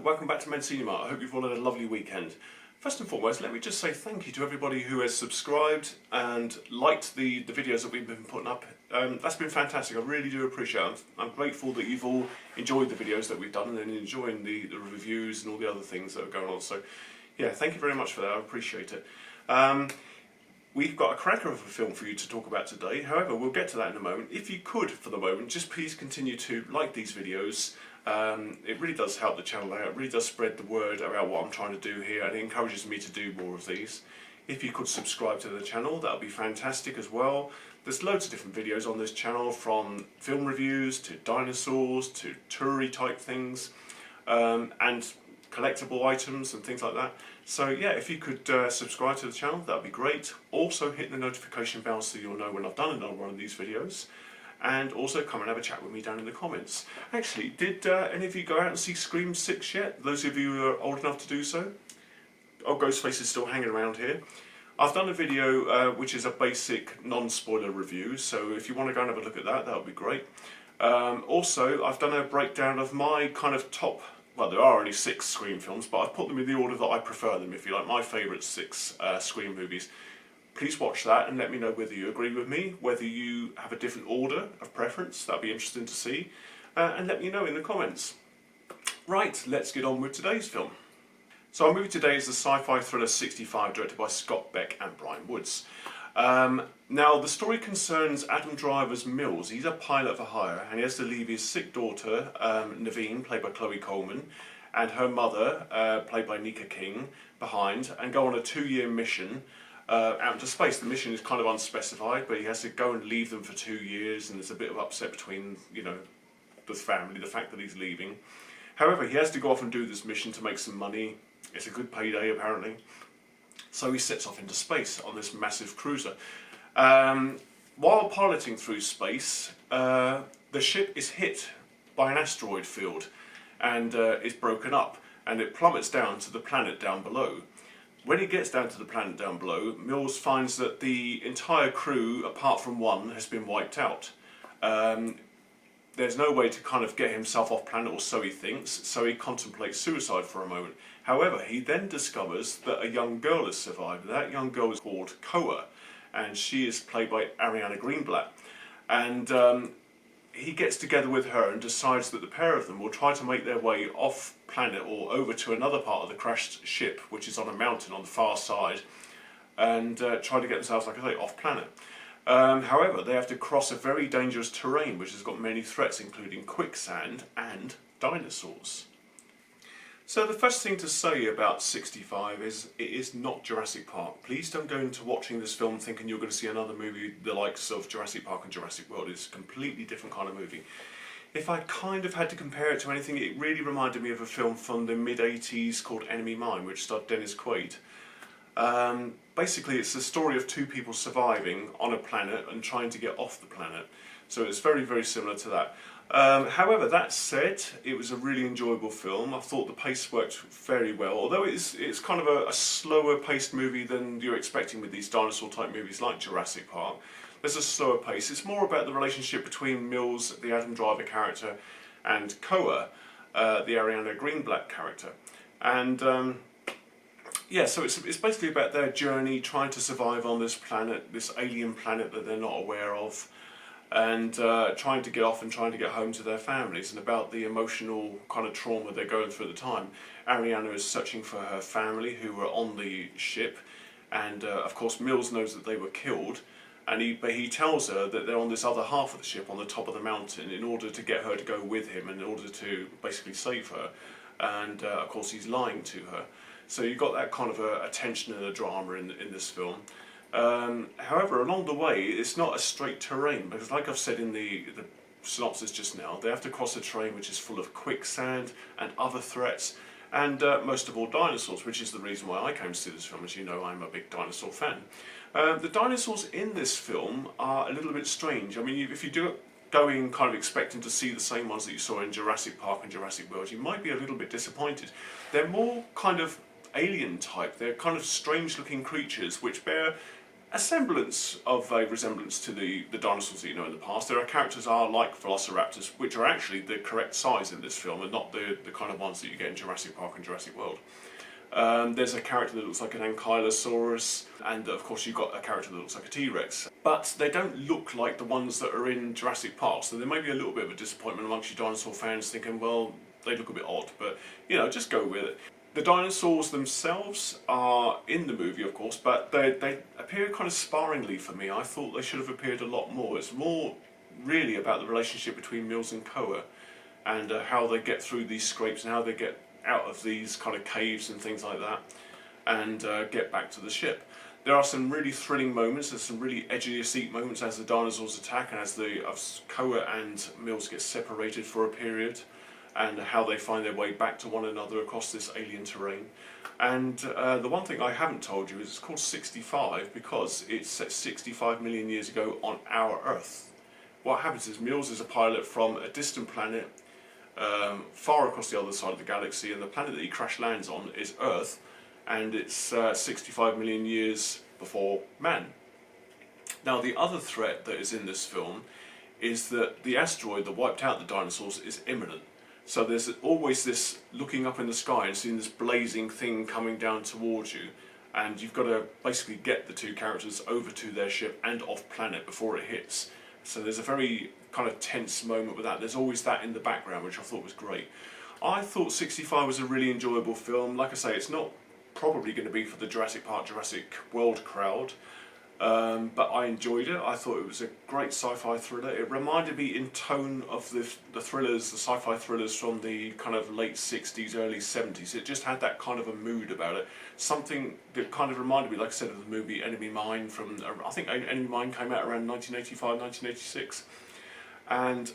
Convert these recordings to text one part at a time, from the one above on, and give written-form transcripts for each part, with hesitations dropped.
welcome back to MANCINIMA. I hope you've all had a lovely weekend. First and foremost, let me just say thank you to everybody who has subscribed and liked the videos that we've been putting up. That's been fantastic, I really do appreciate it. I'm grateful that you've all enjoyed the videos that we've done and enjoying the reviews and all the other things that are going on. So yeah, thank you very much for that, I appreciate it. We've got a cracker of a film for you to talk about today. However, we'll get to that in a moment. If you could, for the moment, just please continue to like these videos. It really does help the channel out. It really does spread the word about what I'm trying to do here, and it encourages me to do more of these. If you could subscribe to the channel, that would be fantastic as well. There's loads of different videos on this channel, from film reviews to dinosaurs to toury type things, and collectible items and things like that. So yeah, if you could subscribe to the channel, that would be great. Also hit the notification bell so you'll know when I've done another one of these videos. And also come and have a chat with me down in the comments. Actually, did any of you go out and see Scream 6 yet? Those of you who are old enough to do so? Oh, Ghostface is still hanging around here. I've done a video which is a basic non-spoiler review, so if you want to go and have a look at that, that would be great. Also, I've done a breakdown of my kind of top, well, there are only 6 Scream films, but I've put them in the order that I prefer them, if you like, my favourite 6 Scream movies. Please watch that and let me know whether you agree with me, whether you have a different order of preference. That'd be interesting to see, and let me know in the comments. Right, let's get on with today's film. So our movie today is the sci-fi thriller 65, directed by Scott Beck and Brian Woods. Now the story concerns Adam Driver's Mills. He's a pilot for hire and he has to leave his sick daughter, Naveen, played by Chloe Coleman, and her mother, played by Nika King, behind, and go on a 2-year mission out into space. The mission is kind of unspecified, but he has to go and leave them for 2 years, and there's a bit of upset between, you know, the family, the fact that he's leaving. However, he has to go off and do this mission to make some money. It's a good payday, apparently. So he sets off into space on this massive cruiser. While piloting through space, the ship is hit by an asteroid field and is broken up, and it plummets down to the planet down below. When he gets down to the planet down below, Mills finds that the entire crew, apart from one, has been wiped out. There's no way to kind of get himself off planet, or so he thinks, so he contemplates suicide for a moment. However, he then discovers that a young girl has survived. That young girl is called Koa, and she is played by Ariana Greenblatt. And he gets together with her and decides that the pair of them will try to make their way off planet or over to another part of the crashed ship, which is on a mountain on the far side, and try to get themselves, like I say, off planet. However, they have to cross a very dangerous terrain which has got many threats, including quicksand and dinosaurs. So the first thing to say about 65 is it is not Jurassic Park. Please don't go into watching this film thinking you're going to see another movie the likes of Jurassic Park and Jurassic World. It's a completely different kind of movie. If I kind of had to compare it to anything, it really reminded me of a film from the mid-80s called Enemy Mine, which starred Dennis Quaid. Basically, it's the story of 2 people surviving on a planet and trying to get off the planet. So it's very, very similar to that. However, that said, it was a really enjoyable film. I thought the pace worked very well, although it's kind of a slower paced movie than you're expecting with these dinosaur type movies like Jurassic Park. There's a slower pace. It's more about the relationship between Mills, the Adam Driver character, and Koa, the Ariana Greenblatt character. And yeah, so it's basically about their journey trying to survive on this planet, this alien planet that they're not aware of, and trying to get off and trying to get home to their families, and about the emotional kind of trauma they're going through at the time. Ariana is searching for her family who were on the ship, and of course Mills knows that they were killed, and he tells her that they're on this other half of the ship on the top of the mountain in order to get her to go with him, in order to basically save her, and of course he's lying to her. So you've got that kind of a tension and a drama in this film. However, along the way, it's not a straight terrain, because like I've said in the synopsis just now, they have to cross a terrain which is full of quicksand and other threats, and most of all dinosaurs, which is the reason why I came to see this film. As you know, I'm a big dinosaur fan. The dinosaurs in this film are a little bit strange. I mean, if you do going kind of expecting to see the same ones that you saw in Jurassic Park and Jurassic World, you might be a little bit disappointed. They're more kind of alien type. They're kind of strange looking creatures which bear a semblance of a resemblance to the dinosaurs that you know in the past. There are characters are like velociraptors, which are actually the correct size in this film and not the kind of ones that you get in Jurassic Park and Jurassic World. There's a character that looks like an ankylosaurus, and of course you've got a character that looks like a T-Rex. But they don't look like the ones that are in Jurassic Park, so there may be a little bit of a disappointment amongst you dinosaur fans thinking, well, they look a bit odd, but you know, just go with it. The dinosaurs themselves are in the movie, of course, but they appear kind of sparingly for me. I thought they should have appeared a lot more. It's more really about the relationship between Mills and Koa, and how they get through these scrapes and how they get out of these kind of caves and things like that, and get back to the ship. There are some really thrilling moments, there's some really edge of your seat moments as the dinosaurs attack and as Koa and Mills get separated for a period, and how they find their way back to one another across this alien terrain. And the one thing I haven't told you is it's called 65 because it's set 65 million years ago on our Earth. What happens is Mills is a pilot from a distant planet far across the other side of the galaxy, and the planet that he crash lands on is Earth, and it's 65 million years before man. Now the other threat that is in this film is that the asteroid that wiped out the dinosaurs is imminent. So there's always this looking up in the sky and seeing this blazing thing coming down towards you, and you've got to basically get the two characters over to their ship and off planet before it hits. So there's a very kind of tense moment with that. There's always that in the background, which I thought was great. I thought 65 was a really enjoyable film. Like I say, it's not probably going to be for the Jurassic Park, Jurassic World crowd, but I enjoyed it. I thought it was a great sci-fi thriller. It reminded me in tone of the thrillers, the sci-fi thrillers from the kind of late 60s, early 70s. It just had that kind of a mood about it. Something that kind of reminded me, like I said, of the movie Enemy Mine from, I think Enemy Mine came out around 1985, 1986. And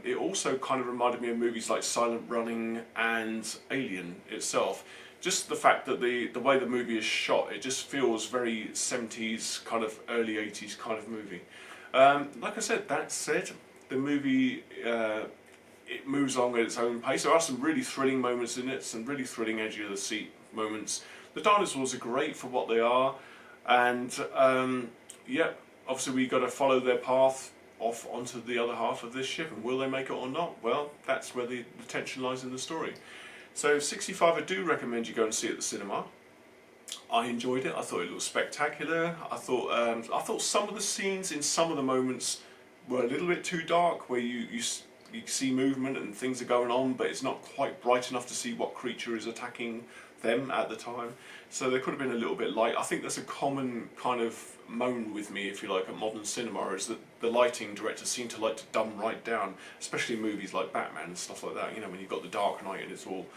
it also kind of reminded me of movies like Silent Running and Alien itself. Just the fact that the way the movie is shot, it just feels very 70s, kind of early 80s kind of movie. Like I said, that said, the movie, it moves along at its own pace. There are some really thrilling moments in it, some really thrilling edge of the seat moments. The dinosaurs are great for what they are, and yeah, obviously we've got to follow their path off onto the other half of this ship, and will they make it or not? Well, that's where the tension lies in the story. So 65, I do recommend you go and see it at the cinema. I enjoyed it. I thought it looked spectacular. I thought some of the scenes in some of the moments were a little bit too dark, where you see movement and things are going on, but it's not quite bright enough to see what creature is attacking them at the time. So they could have been a little bit light. I think that's a common kind of moan with me, if you like, at modern cinema, is that the lighting directors seem to like to dumb right down, especially in movies like Batman and stuff like that, you know, when you've got the Dark Knight and it's all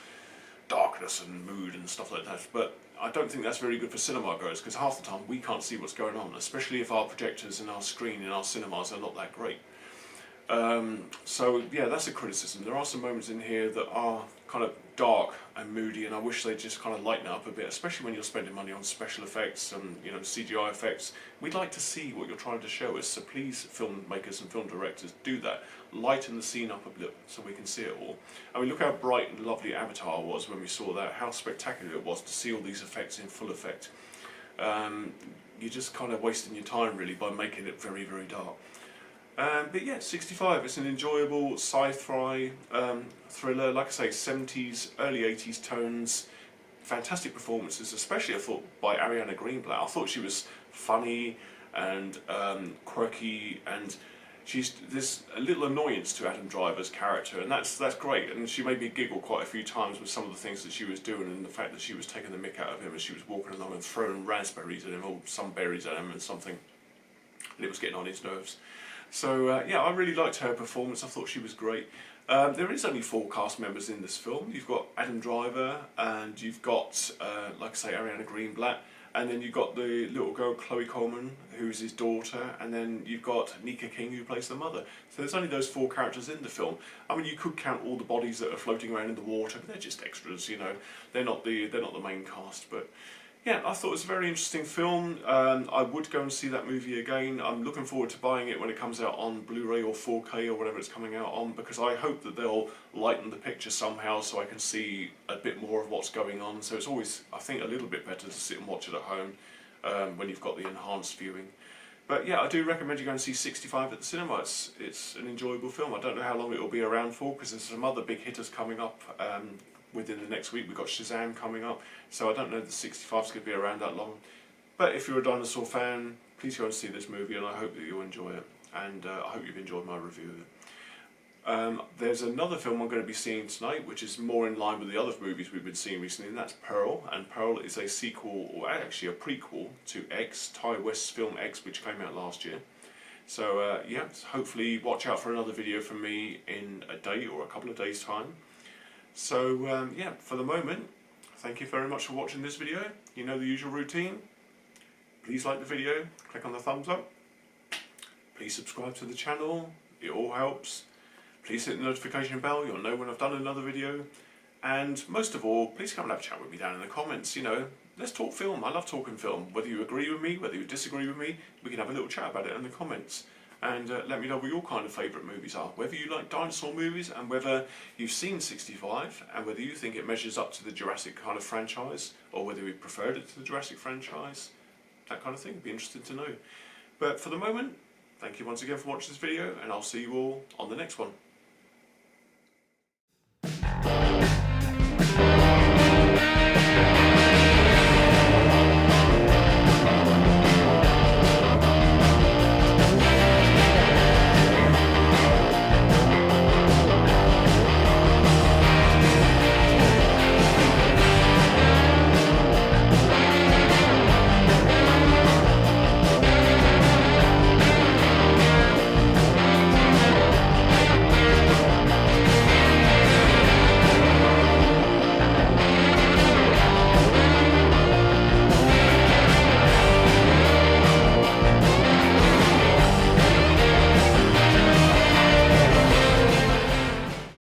darkness and mood and stuff like that. But I don't think that's very good for cinema goers, because half the time we can't see what's going on, especially if our projectors and our screen in our cinemas are not that great. So yeah, that's a criticism. There are some moments in here that are kind of dark and moody, and I wish they'd just kind of lighten it up a bit, especially when you're spending money on special effects and, you know, CGI effects. We'd like to see what you're trying to show us, so please, filmmakers and film directors, do that. Lighten the scene up a bit so we can see it all. I mean, look how bright and lovely Avatar was when we saw that, how spectacular it was to see all these effects in full effect. You're just kind of wasting your time really by making it very, very dark. But yeah, 65, it's an enjoyable sci-fi thriller, like I say, 70s, early 80s tones, fantastic performances, especially I thought by Ariana Greenblatt. I thought she was funny and quirky, and there's a little annoyance to Adam Driver's character, and that's great, and she made me giggle quite a few times with some of the things that she was doing, and the fact that she was taking the mick out of him as she was walking along and throwing raspberries at him, or some berries at him and something, and it was getting on his nerves. So yeah, I really liked her performance. I thought she was great. There is only 4 cast members in this film. You've got Adam Driver, and you've got, like I say, Ariana Greenblatt, and then you've got the little girl Chloe Coleman, who's his daughter, and then you've got Nika King, who plays the mother. So there's only those 4 characters in the film. I mean, you could count all the bodies that are floating around in the water, but they're just extras, you know. They're not the main cast, but yeah, I thought it was a very interesting film. I would go and see that movie again. I'm looking forward to buying it when it comes out on Blu-ray or 4K or whatever it's coming out on, because I hope that they'll lighten the picture somehow so I can see a bit more of what's going on. So it's always, I think, a little bit better to sit and watch it at home when you've got the enhanced viewing. But yeah, I do recommend you go and see 65 at the cinema. It's an enjoyable film. I don't know how long it will be around for, because there's some other big hitters coming up within the next week. We've got Shazam coming up, so I don't know that 65's going to be around that long. But if you're a dinosaur fan, please go and see this movie, and I hope that you'll enjoy it. And I hope you've enjoyed my review of it. There's another film I'm going to be seeing tonight, which is more in line with the other movies we've been seeing recently, and that's Pearl. And Pearl is a sequel, or actually a prequel, to X, Ty West's film X, which came out last year. So yeah, hopefully watch out for another video from me in a day or a couple of days' time. So yeah, for the moment, thank you very much for watching this video. You know the usual routine. Please like the video, click on the thumbs up. Please subscribe to the channel, it all helps. Please hit the notification bell, you'll know when I've done another video. And most of all, please come and have a chat with me down in the comments. You know, let's talk film. I love talking film. Whether you agree with me, whether you disagree with me, we can have a little chat about it in the comments. And let me know what your kind of favourite movies are. Whether you like dinosaur movies, and whether you've seen 65, and whether you think it measures up to the Jurassic kind of franchise, or whether you preferred it to the Jurassic franchise. That kind of thing, be interested to know. But for the moment, thank you once again for watching this video, and I'll see you all on the next one.